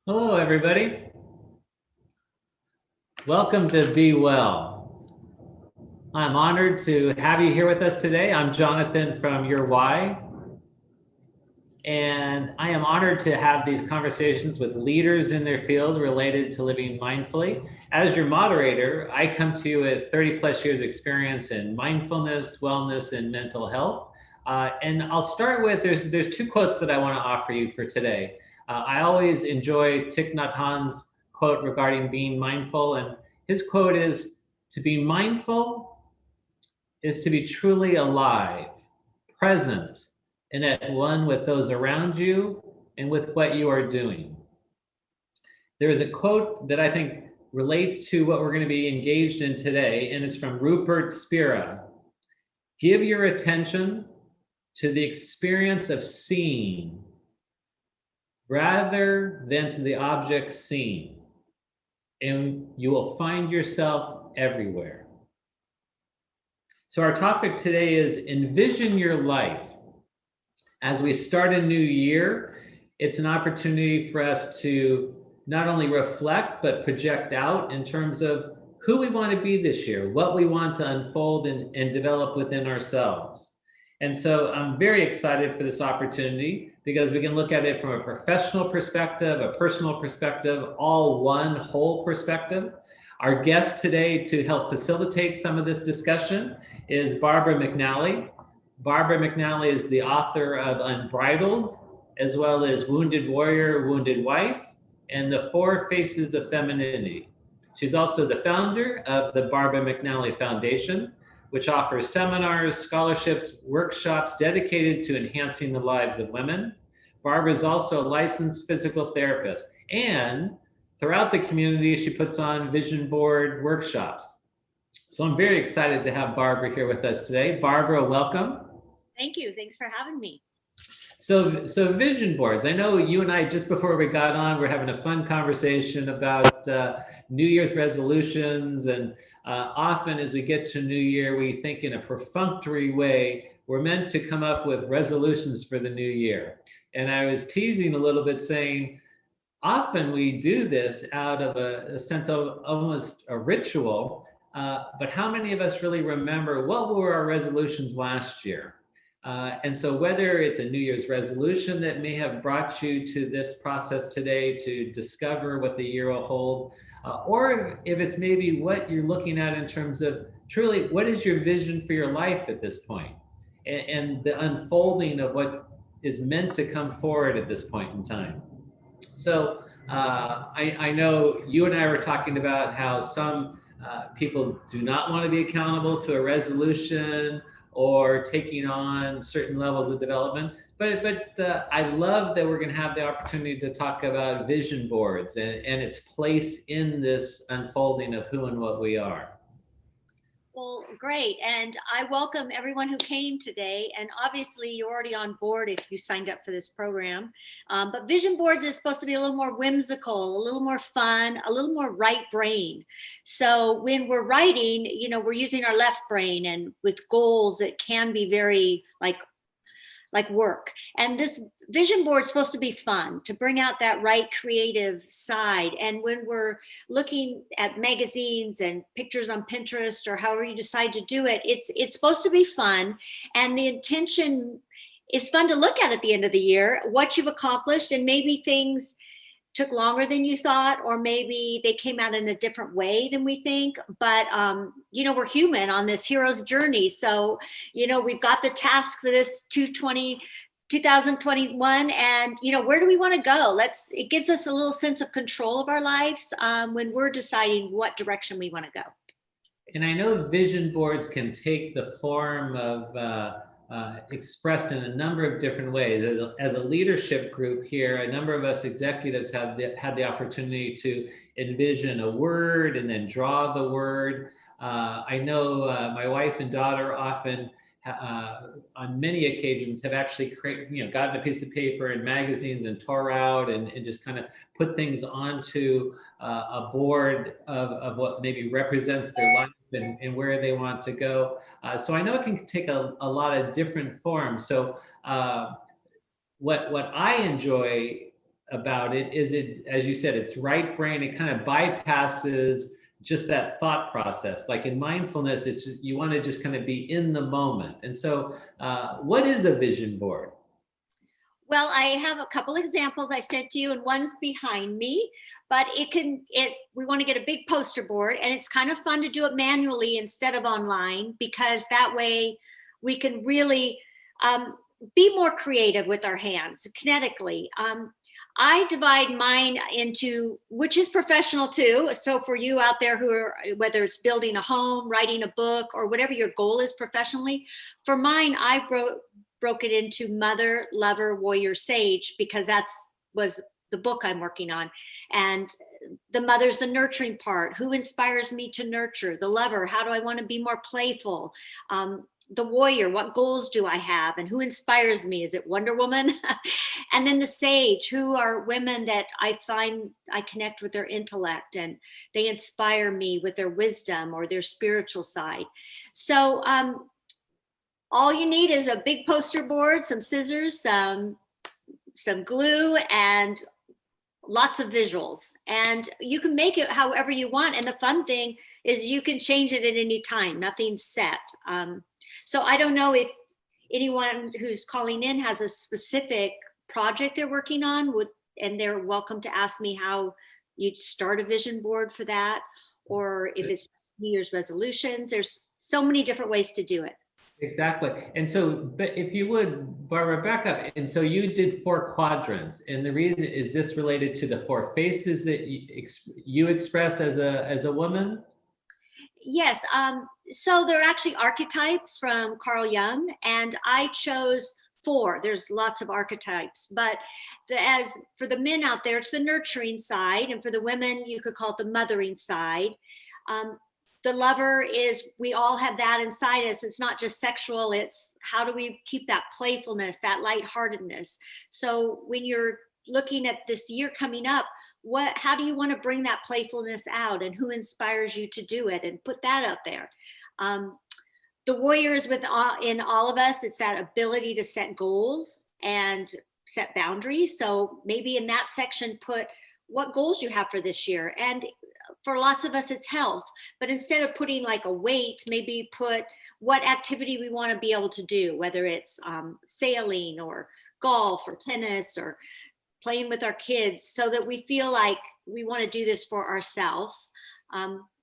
Hello, everybody. Welcome to Be Well. I'm honored to have you here with us today. I'm Jonathan from Your Why, and I am honored to have these conversations with leaders in their field related to living mindfully. As your moderator, I come to you with 30 plus years experience in mindfulness, wellness, and mental health. And I'll start with there's two quotes that I want to offer you for today. I always enjoy Thich Nhat Hanh's quote regarding being mindful, and his quote is, "To be mindful is to be truly alive, present, and at one with those around you and with what you are doing." There is a quote that I think relates to what we're going to be engaged in today, and it's from Rupert Spira. "Give your attention to the experience of seeing rather than to the object seen, and you will find yourself everywhere." So, our topic today is envision your life. As we start a new year, it's an opportunity for us to not only reflect, but project out in terms of who we want to be this year, what we want to unfold and develop within ourselves. And so I'm very excited for this opportunity because we can look at it from a professional perspective, a personal perspective, all one whole perspective. Our guest today to help facilitate some of this discussion is Barbara McNally. Barbara McNally is the author of Unbridled, as well as Wounded Warrior, Wounded Wife, and The Four Faces of Femininity. She's also the founder of the Barbara McNally Foundation, which offers seminars, scholarships, workshops dedicated to enhancing the lives of women. Barbara is also a licensed physical therapist, and throughout the community, she puts on vision board workshops. So I'm very excited to have Barbara here with us today. Barbara, welcome. Thank you. Thanks for having me. So vision boards. I know you and I, just before we got on, we're having a fun conversation about New Year's resolutions. And often as we get to New Year, we think in a perfunctory way, we're meant to come up with resolutions for the new year. And I was teasing a little bit saying, often we do this out of a sense of almost a ritual. But how many of us really remember what were our resolutions last year? And so, whether it's a New Year's resolution that may have brought you to this process today to discover what the year will hold, or if it's maybe what you're looking at in terms of truly what is your vision for your life at this point, and the unfolding of what is meant to come forward at this point in time. So I know you and I were talking about how some people do not want to be accountable to a resolution or taking on certain levels of development. But I love that we're going to have the opportunity to talk about vision boards and its place in this unfolding of who and what we are. Well, great. And I welcome everyone who came today. And obviously, you're already on board if you signed up for this program. But vision boards is supposed to be a little more whimsical, a little more fun, a little more right brain. So when we're writing, we're using our left brain, and with goals, it can be very like work. And this vision board is supposed to be fun, to bring out that right creative side. And when we're looking at magazines and pictures on Pinterest or however you decide to do it, it's supposed to be fun. And the intention is fun to look at the end of the year, what you've accomplished, and maybe things took longer than you thought, or maybe they came out in a different way than we think. But we're human on this hero's journey. So we've got the task for this 2021, and where do we want to go? It gives us a little sense of control of our lives when we're deciding what direction we want to go. And I know vision boards can take the form of expressed in a number of different ways. As a leadership group here, a number of us executives have had the opportunity to envision a word and then draw the word. I know my wife and daughter often, on many occasions, have actually gotten a piece of paper and magazines and tore out and just kind of put things onto a board of what maybe represents their life and where they want to go. So I know it can take a lot of different forms. So what I enjoy about it is it, as you said, it's right brain. It kind of bypasses just that thought process. Like in mindfulness, it's just, you want to just kind of be in the moment. And so, what is a vision board? Well, I have a couple examples I sent to you, and one's behind me, but we want to get a big poster board, and it's kind of fun to do it manually instead of online, because that way we can really be more creative with our hands kinetically. I divide mine into, which is professional too. So for you out there who are, whether it's building a home, writing a book, or whatever your goal is professionally, for mine, I broke it into mother, lover, warrior, sage, because was the book I'm working on. And the mother's the nurturing part. Who inspires me to nurture? The lover, how do I want to be more playful? The warrior, what goals do I have? And who inspires me? Is it Wonder Woman? And then the sage, who are women that I find I connect with their intellect and they inspire me with their wisdom or their spiritual side. So all you need is a big poster board, some scissors, some glue, and lots of visuals. And you can make it however you want. And the fun thing is you can change it at any time. Nothing's set. So I don't know if anyone who's calling in has a specific project they're working on, and they're welcome to ask me how you'd start a vision board for that, or if it's New Year's resolutions. There's so many different ways to do it. Exactly. And so, but if you would, Barbara, back up. And so you did 4 quadrants. And the reason is this related to the 4 faces that you express as a woman? Yes. So they're actually archetypes from Carl Jung, and I chose 4. There's lots of archetypes, but as for the men out there, it's the nurturing side. And for the women, you could call it the mothering side. The lover is, we all have that inside us. It's not just sexual. It's how do we keep that playfulness, that lightheartedness. So when you're looking at this year coming up, how do you want to bring that playfulness out, and who inspires you to do it, and put that out there. The warrior is in all of us. It's that ability to set goals and set boundaries. So maybe in that section, put what goals you have for this year. And for lots of us, it's health. But instead of putting like a weight, maybe put what activity we want to be able to do, whether it's sailing or golf or tennis or playing with our kids, so that we feel like we want to do this for ourselves.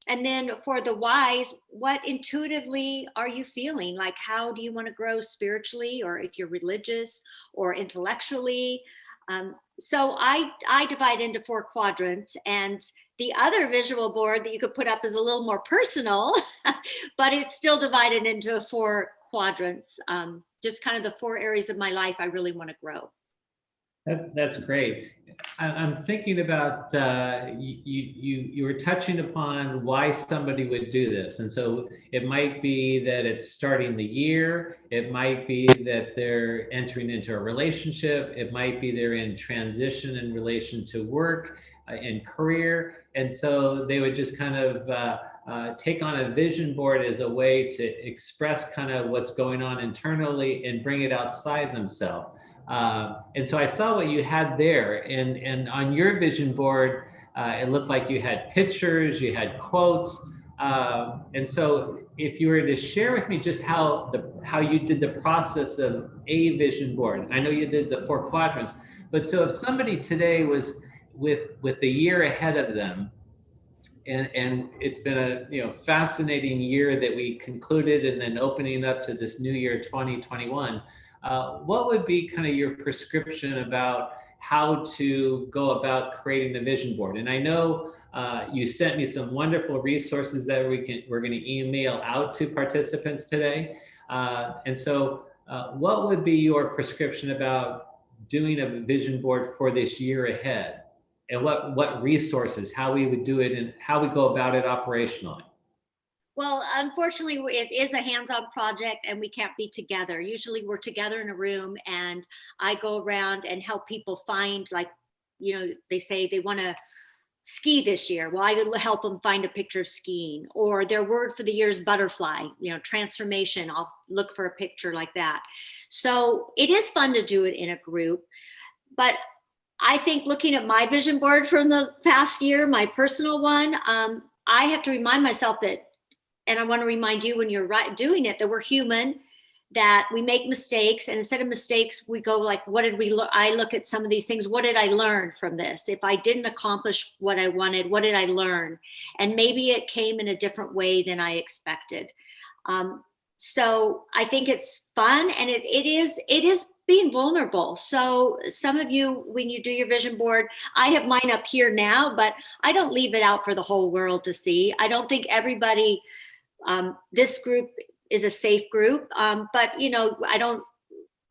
And then for the whys, what intuitively are you feeling? Like, how do you want to grow spiritually, or if you're religious or intellectually? So I divide into 4 quadrants, and the other visual board that you could put up is a little more personal, but it's still divided into 4 quadrants, just kind of the 4 areas of my life I really want to grow. That's great. I'm thinking about you were touching upon why somebody would do this, and so it might be that it's starting the year. It might be that they're entering into a relationship. It might be they're in transition in relation to work and career, and so they would just kind of take on a vision board as a way to express kind of what's going on internally and bring it outside themselves. And so I saw what you had there, and on your vision board, it looked like you had pictures, you had quotes, and so if you were to share with me just how you did the process of a vision board. I know you did the 4 quadrants, but so if somebody today was with the year ahead of them, and it's been a fascinating year that we concluded, and then opening up to this new year 2021. What would be kind of your prescription about how to go about creating the vision board? And I know you sent me some wonderful resources that we're going to email out to participants today. And so what would be your prescription about doing a vision board for this year ahead? And what resources, how we would do it, and how we go about it operationally? Well, unfortunately, it is a hands-on project and we can't be together. Usually we're together in a room, and I go around and help people find, like, they say they want to ski this year. Well, I help them find a picture of skiing, or their word for the year is butterfly, transformation. I'll look for a picture like that. So it is fun to do it in a group, but I think looking at my vision board from the past year, my personal one, I have to remind myself that, and I want to remind you when you're doing it, that we're human, that we make mistakes, and instead of mistakes, we go like, what did we learn? I look at some of these things. What did I learn from this? If I didn't accomplish what I wanted, what did I learn? And maybe it came in a different way than I expected. So I think it's fun, and it is being vulnerable. So some of you, when you do your vision board, I have mine up here now, but I don't leave it out for the whole world to see. I don't think everybody, this group is a safe group, but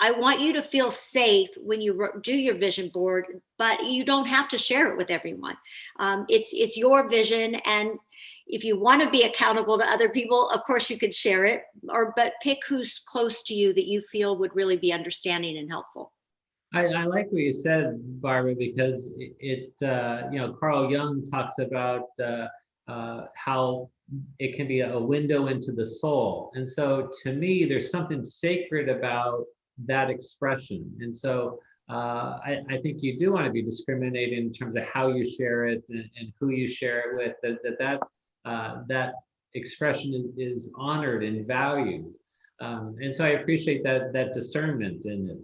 I want you to feel safe when you do your vision board, but you don't have to share it with everyone. It's your vision, and if you want to be accountable to other people, of course you could share it, but pick who's close to you that you feel would really be understanding and helpful. I like what you said, Barbara, because Carl Jung talks about how it can be a window into the soul. And so to me, there's something sacred about that expression. And so I think you do want to be discriminating in terms of how you share it and who you share it with, that expression is honored and valued. And so I appreciate that discernment in it.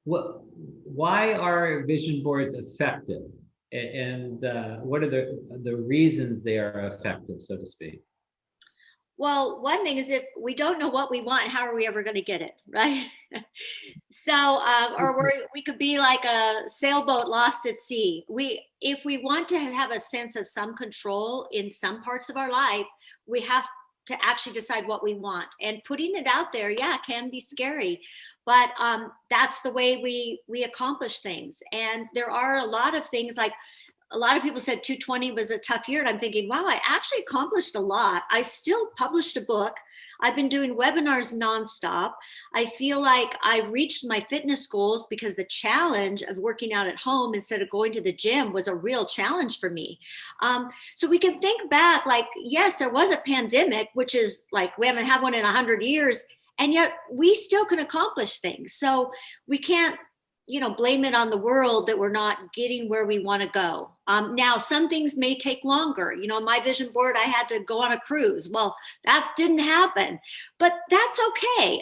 Why are vision boards effective? And what are the reasons they are effective, so to speak? Well, one thing is, if we don't know what we want, how are we ever going to get it, right? So, we could be like a sailboat lost at sea. If we want to have a sense of some control in some parts of our life, we have to actually decide what we want. And putting it out there, yeah, can be scary, but that's the way we accomplish things. And there are a lot of things, like a lot of people said 2020 was a tough year, and I'm thinking, wow, I actually accomplished a lot. I still published a book. I've been doing webinars nonstop. I feel like I've reached my fitness goals, because the challenge of working out at home instead of going to the gym was a real challenge for me. So we can think back, like, yes, there was a pandemic, which is like, we haven't had one in 100 years, and yet we still can accomplish things. So we can't blame it on the world that we're not getting where we want to go. Now, some things may take longer. My vision board, I had to go on a cruise. Well, that didn't happen, but that's okay.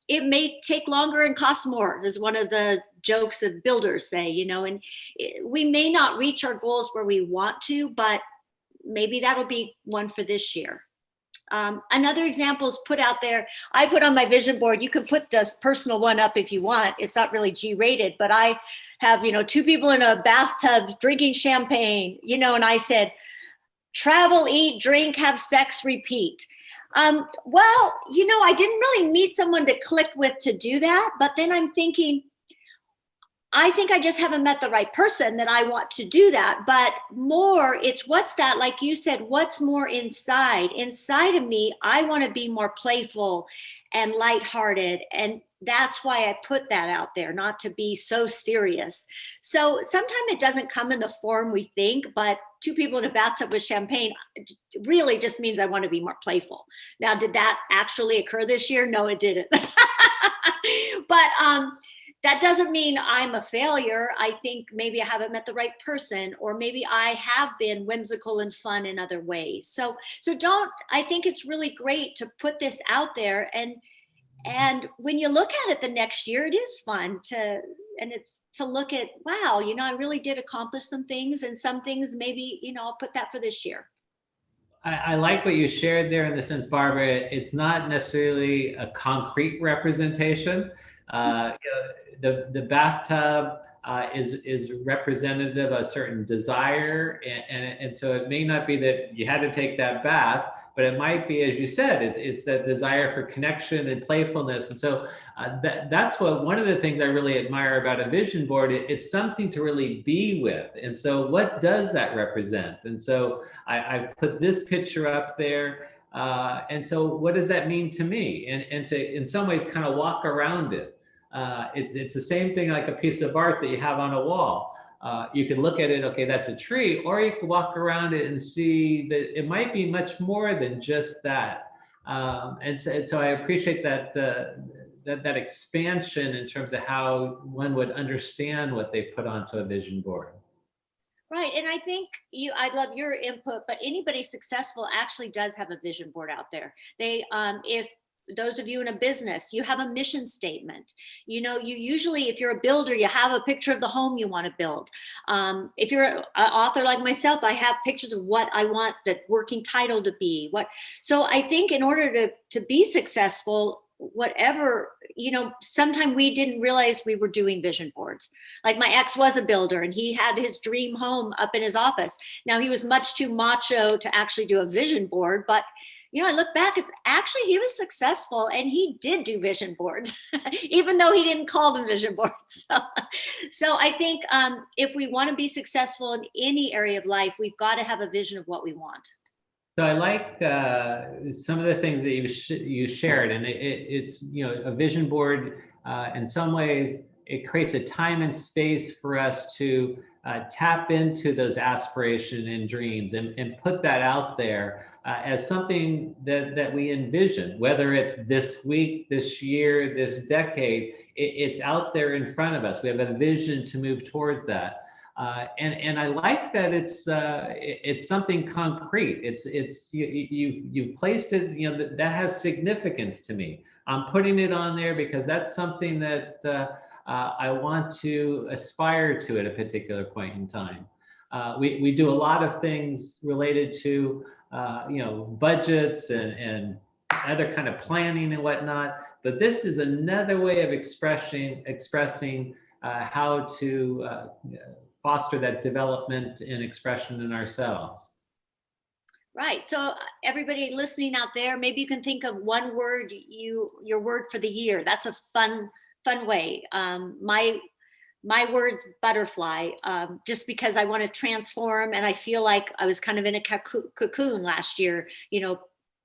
It may take longer and cost more, is one of the jokes that builders say, and we may not reach our goals where we want to, but maybe that'll be one for this year. Another example is put out there. I put on my vision board, you can put this personal one up if you want. It's not really G-rated, but I have, 2 people in a bathtub drinking champagne, and I said, travel, eat, drink, have sex, repeat. Well, I didn't really meet someone to click with to do that, but then I'm thinking, I think I just haven't met the right person that I want to do that. But more, it's what's that, like you said, what's more inside of me. I want to be more playful and lighthearted. And that's why I put that out there, not to be so serious. So sometimes it doesn't come in the form we think, but 2 people in a bathtub with champagne really just means I want to be more playful. Now, did that actually occur this year? No, it didn't. But that doesn't mean I'm a failure. I think maybe I haven't met the right person, or maybe I have been whimsical and fun in other ways. So I think it's really great to put this out there. And when you look at it the next year, it is fun to look at, wow, I really did accomplish some things, and some things maybe, I'll put that for this year. I like what you shared there in the sense, Barbara, it's not necessarily a concrete representation. The bathtub is representative of a certain desire, and so it may not be that you had to take that bath, but it might be, as you said, it's that desire for connection and playfulness. And so that's one of the things I really admire about a vision board. It's something to really be with. And so what does that represent? And so I put this picture up there. And so what does that mean to me? And to, in some ways, kind of walk around it. It's the same thing like a piece of art that you have on a wall. You can look at it, okay, that's a tree, or you can walk around it and see that it might be much more than just that. And so I appreciate that expansion in terms of how one would understand what they put onto a vision board. Right. And I think I love your input, but anybody successful actually does have a vision board out there. If those of you in a business, you have a mission statement. You usually, if you're a builder, you have a picture of the home you want to build. If you're an author like myself, I have pictures of what I want the working title to be. So I think in order to be successful, whatever, sometime we didn't realize we were doing vision boards. Like my ex was a builder and he had his dream home up in his office. Now he was much too macho to actually do a vision board, but I look back, it's actually, he was successful and he did do vision boards, even though he didn't call them vision boards. So I think if we want to be successful in any area of life, we've got to have a vision of what we want. So I like some of the things that you shared, and it's a vision board. In some ways, it creates a time and space for us to tap into those aspirations and dreams, and put that out there as something that we envision. Whether it's this week, this year, this decade, it's out there in front of us. We have a vision to move towards that. And I like that it's something concrete. You've placed it. That has significance to me. I'm putting it on there because that's something that I want to aspire to at a particular point in time. We do a lot of things related to budgets and other kind of planning and whatnot. But this is another way of expressing how to foster that development and expression in ourselves. Right. So everybody listening out there, maybe you can think of one word, your word for the year. That's a fun way. My word's butterfly, just because I want to transform, and I feel like I was kind of in a cocoon last year,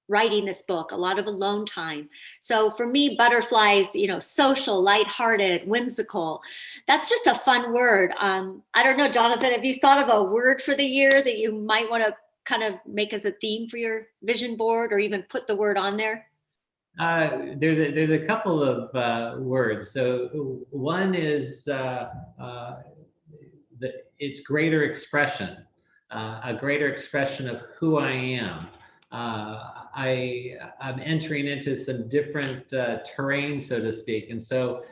writing this book, a lot of alone time. So for me, butterflies, social, lighthearted, whimsical. That's just a fun word. I don't know, Jonathan, have you thought of a word for the year that you might want to kind of make as a theme for your vision board, or even put the word on there? There's a couple of words. So one is it's greater expression, a greater expression of who I am. I'm entering into some different terrain, so to speak. And so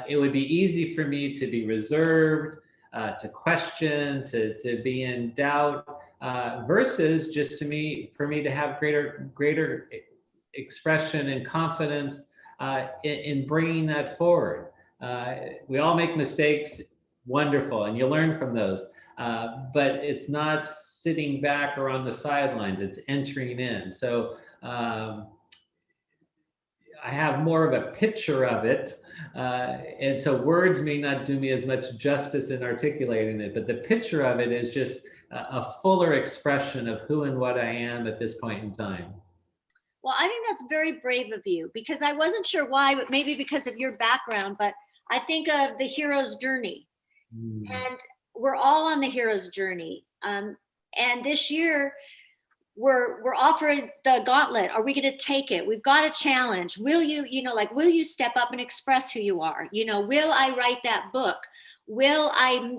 it would be easy for me to be reserved, to question, to be in doubt, versus just for me to have greater expression and confidence in bringing that forward. We all make mistakes, wonderful, and you learn from those. But it's not sitting back or on the sidelines, it's entering in. So I have more of a picture of it. And so words may not do me as much justice in articulating it, but the picture of it is just a fuller expression of who and what I am at this point in time. Well, I think that's very brave of you, because I wasn't sure why, but maybe because of your background, but I think of the hero's journey. And we're all on the hero's journey. And this year, we're offered the gauntlet. Are we going to take it? We've got a challenge. Will you, will you step up and express who you are? Will I write that book? Will I,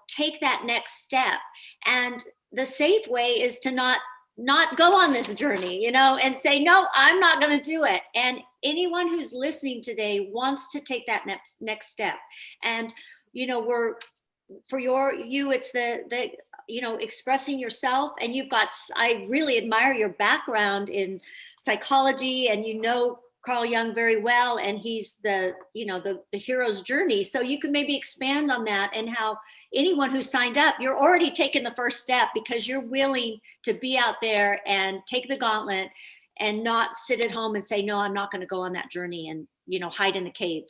take that next step? And the safe way is to not go on this journey, and say, no, I'm not going to do it. And anyone who's listening today wants to take that next step. And, it's the expressing yourself. And I really admire your background in psychology, and Carl Jung very well, and he's the hero's journey. So you can maybe expand on that, and how anyone who signed up, you're already taking the first step because you're willing to be out there and take the gauntlet and not sit at home and say, no, I'm not going to go on that journey, and, hide in the cave.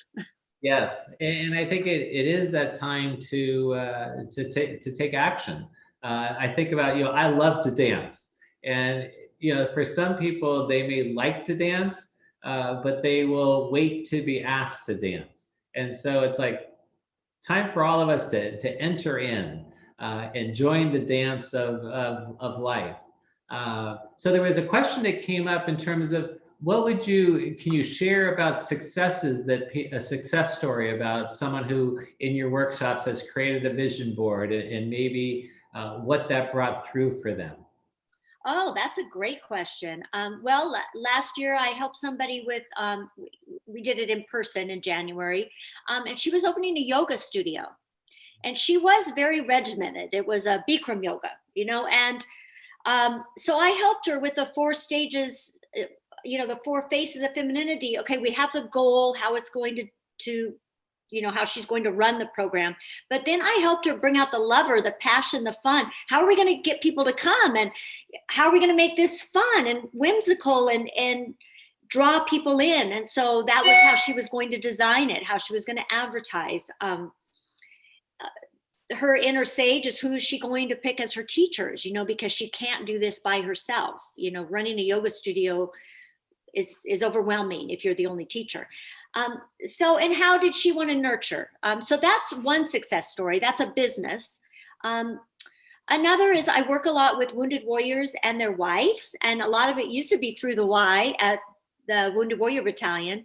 Yes. And I think it is that time to take action. I think about, I love to dance, and, for some people, they may like to dance, but they will wait to be asked to dance. And so it's like time for all of us to enter in and join the dance of life. So there was a question that came up in terms of can you share about successes a success story about someone who in your workshops has created a vision board, and maybe what that brought through for them? Oh, that's a great question. Well, last year I helped somebody with, we did it in person in January, and she was opening a yoga studio. And she was very regimented. It was a Bikram yoga, and so I helped her with the 4 stages, the 4 faces of femininity. Okay, we have the goal, how it's going to how she's going to run the program. But then I helped her bring out the lover, the passion, the fun. How are we going to get people to come? And how are we going to make this fun and whimsical and draw people in? And so that was how she was going to design it, how she was going to advertise. Her inner sage is, who is she going to pick as her teachers, because she can't do this by herself. Running a yoga studio is overwhelming if you're the only teacher. And how did she want to nurture? So that's one success story. That's a business. Another is I work a lot with wounded warriors and their wives. And a lot of it used to be through the Y at the Wounded Warrior Battalion.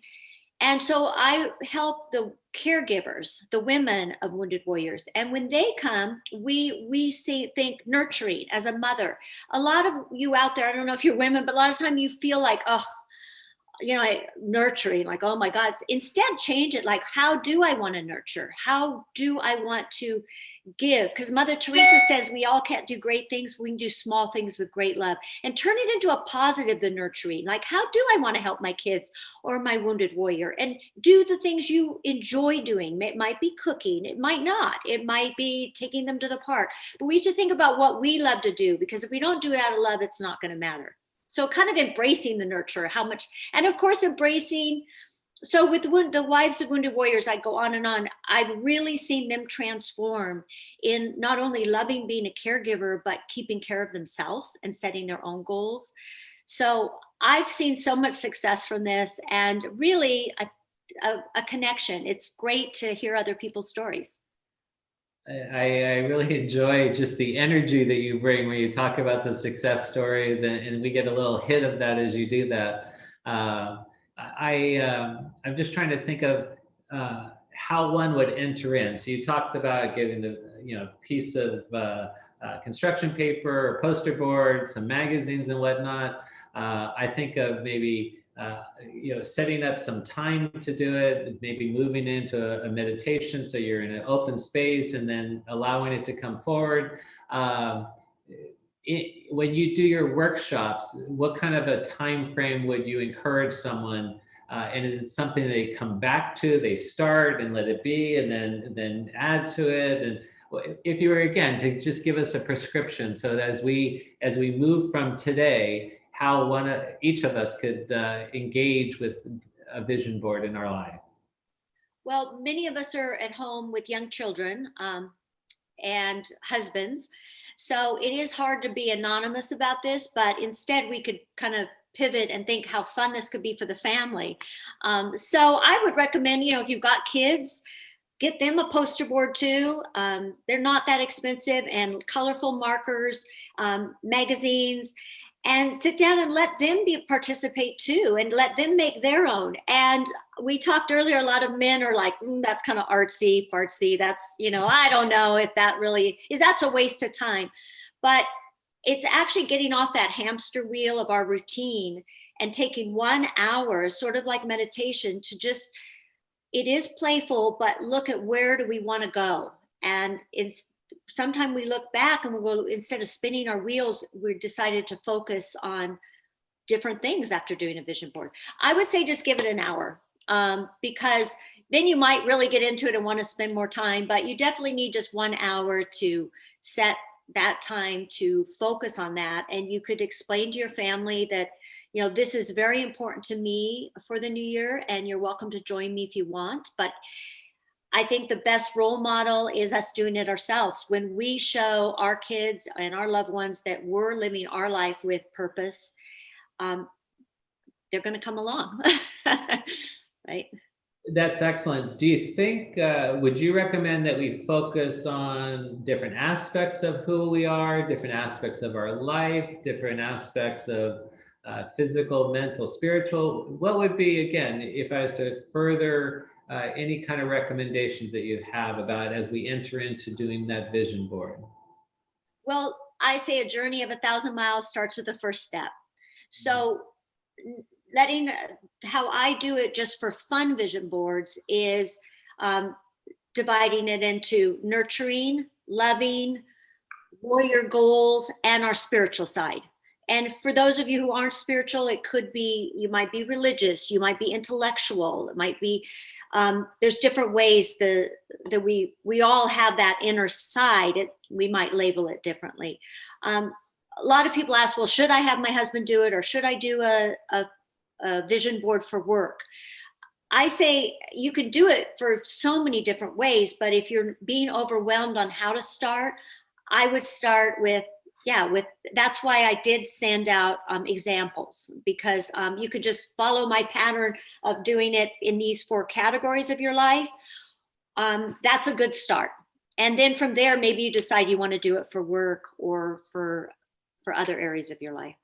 And so I help the caregivers, the women of wounded warriors. And when they come, we think nurturing as a mother. A lot of you out there, I don't know if you're women, but a lot of time you feel like, nurturing, like, oh my God. Instead, change it. Like, how do I want to nurture? How do I want to give? Because Mother Teresa says we all can't do great things. We can do small things with great love, and turn it into a positive, the nurturing. Like, how do I want to help my kids or my wounded warrior? And do the things you enjoy doing. It might be cooking. It might not. It might be taking them to the park. But we should think about what we love to do, because if we don't do it out of love, it's not going to matter. So kind of embracing the nurture, how much, and of course embracing. So with the wives of wounded warriors, I go on and on. I've really seen them transform in not only loving being a caregiver, but keeping care of themselves and setting their own goals. So I've seen so much success from this, and really a connection. It's great to hear other people's stories. I really enjoy just the energy that you bring when you talk about the success stories, and we get a little hit of that as you do that. I'm just trying to think of how one would enter in. So you talked about getting the piece of construction paper, or poster board, some magazines and whatnot. I think of maybe setting up some time to do it, maybe moving into a meditation, so you're in an open space, and then allowing it to come forward. When you do your workshops, what kind of a time frame would you encourage someone? And is it something they come back to, they start and let it be, and then add to it? And if you were, again, to just give us a prescription, so that as we move from today, how each of us could engage with a vision board in our life. Well, many of us are at home with young children and husbands. So it is hard to be anonymous about this, but instead we could kind of pivot and think how fun this could be for the family. So I would recommend, if you've got kids, get them a poster board too. They're not that expensive, and colorful markers, magazines, and sit down and let them participate too, and let them make their own. And we talked earlier, a lot of men are like, that's kind of artsy, fartsy. That's, I don't know if that really is, that's a waste of time. But it's actually getting off that hamster wheel of our routine and taking 1 hour, sort of like meditation, to just, it is playful, but look at where do we want to go. And sometimes we look back and we go, instead of spinning our wheels, we decided to focus on different things after doing a vision board. I would say just give it an hour, because then you might really get into it and want to spend more time, but you definitely need just 1 hour to set that time to focus on that. And you could explain to your family that, this is very important to me for the new year, and you're welcome to join me if you want. But I think the best role model is us doing it ourselves. When we show our kids and our loved ones that we're living our life with purpose, they're going to come along. Right? That's excellent. Do you think, would you recommend that we focus on different aspects of who we are, different aspects of our life, different aspects of physical, mental, spiritual. What would be, again, if I was to further any kind of recommendations that you have about as we enter into doing that vision board? Well, I say a journey of 1,000 miles starts with the first step. So letting how I do it just for fun vision boards is dividing it into nurturing, loving, warrior goals, and our spiritual side. And for those of you who aren't spiritual, it could be, you might be religious, you might be intellectual, it might be, there's different ways that we all have that inner side. We might label it differently. A lot of people ask, well, should I have my husband do it, or should I do a vision board for work? I say you could do it for so many different ways, but if you're being overwhelmed on how to start, I would start with that's why I did send out examples, because you could just follow my pattern of doing it in these 4 categories of your life. That's a good start. And then from there, maybe you decide you want to do it for work or for other areas of your life.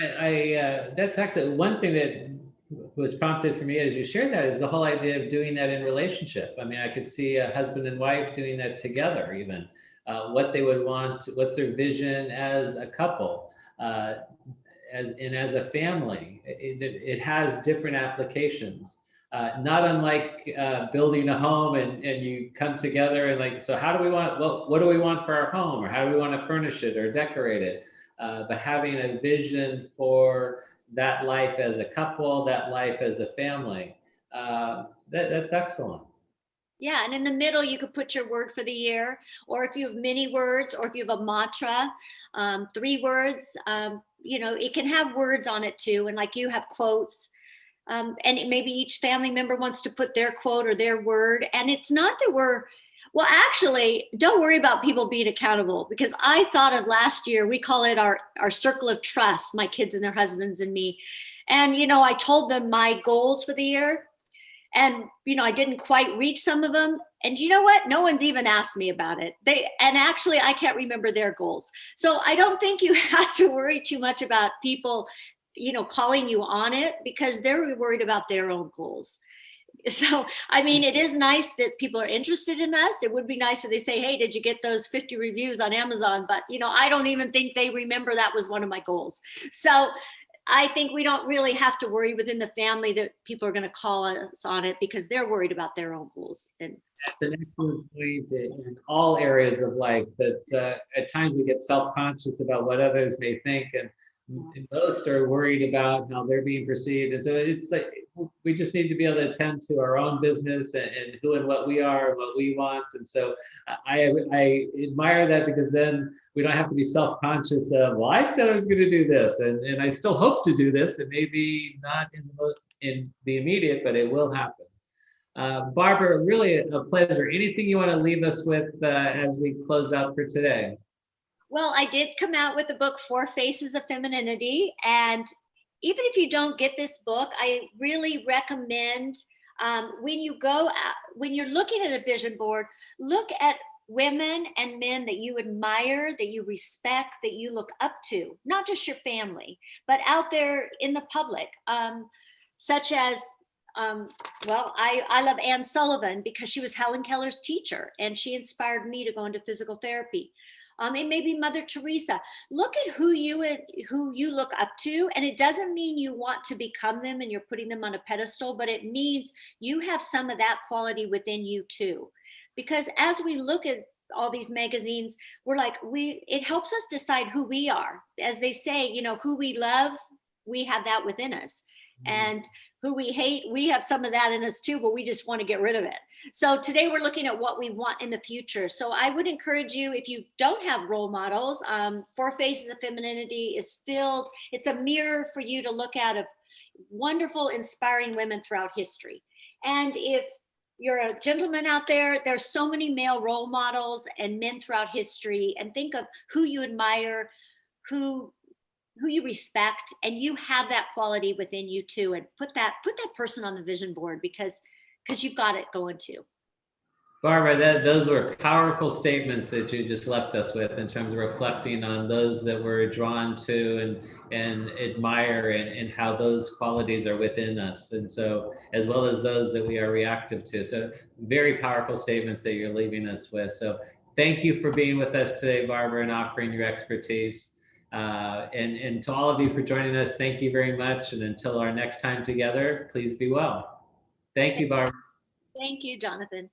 That's actually one thing that was prompted for me as you shared that, is the whole idea of doing that in relationship. I mean, I could see a husband and wife doing that together, even what they would want, what's their vision as a couple, as a family. It has different applications. Not unlike building a home, and you come together and like, so how do we want, what do we want for our home, or how do we want to furnish it or decorate it? But having a vision for that life as a couple, that life as a family, that's excellent. Yeah, and in the middle, you could put your word for the year, or if you have many words, or if you have a mantra, 3 words, it can have words on it too. And like you have quotes, and maybe each family member wants to put their quote or their word. And it's not that well, actually, don't worry about people being accountable, because I thought of last year, we call it our circle of trust, my kids and their husbands and me. And, I told them my goals for the year. And, I didn't quite reach some of them. And you know what? No one's even asked me about it. And actually, I can't remember their goals. So I don't think you have to worry too much about people, calling you on it, because they're worried about their own goals. So, I mean, it is nice that people are interested in us. It would be nice if they say, hey, did you get those 50 reviews on Amazon? But, I don't even think they remember that was one of my goals. So I think we don't really have to worry within the family that people are going to call us on it, because they're worried about their own goals. And that's an excellent point in all areas of life, that at times we get self-conscious about what others may think, and most are worried about how they're being perceived. And so it's like, we just need to be able to attend to our own business and who and what we are and what we want. And so I admire that, because then we don't have to be self-conscious of, well, I said I was going to do this, and I still hope to do this, and maybe not in the immediate, but it will happen. Barbara, really a pleasure. Anything you want to leave us with as we close out for today? Well, I did come out with the book 4 Faces of Femininity. And even if you don't get this book, I really recommend when you're looking at a vision board, look at women and men that you admire, that you respect, that you look up to, not just your family, but out there in the public, such as, I love Anne Sullivan, because she was Helen Keller's teacher, and she inspired me to go into physical therapy. It may be Mother Teresa. Look at who you look up to, and it doesn't mean you want to become them and you're putting them on a pedestal, but it means you have some of that quality within you too. Because as we look at all these magazines, it helps us decide who we are. As they say, who we love, we have that within us. And who we hate, we have some of that in us too, but we just want to get rid of it. So today we're looking at what we want in the future. So I would encourage you, if you don't have role models, 4 Faces of Femininity is filled. It's a mirror for you to look at of wonderful, inspiring women throughout history. And if you're a gentleman out there, there's so many male role models and men throughout history, and think of who you admire, who you respect, and you have that quality within you too, and put that person on the vision board, because you've got it going too. Barbara, those were powerful statements that you just left us with, in terms of reflecting on those that we're drawn to, and admire, and how those qualities are within us. And so, as well as those that we are reactive to. So very powerful statements that you're leaving us with. So thank you for being with us today, Barbara, and offering your expertise. And to all of you for joining us, thank you very much. And until our next time together, please be well. Thank you, Barbara. Thank you, Jonathan.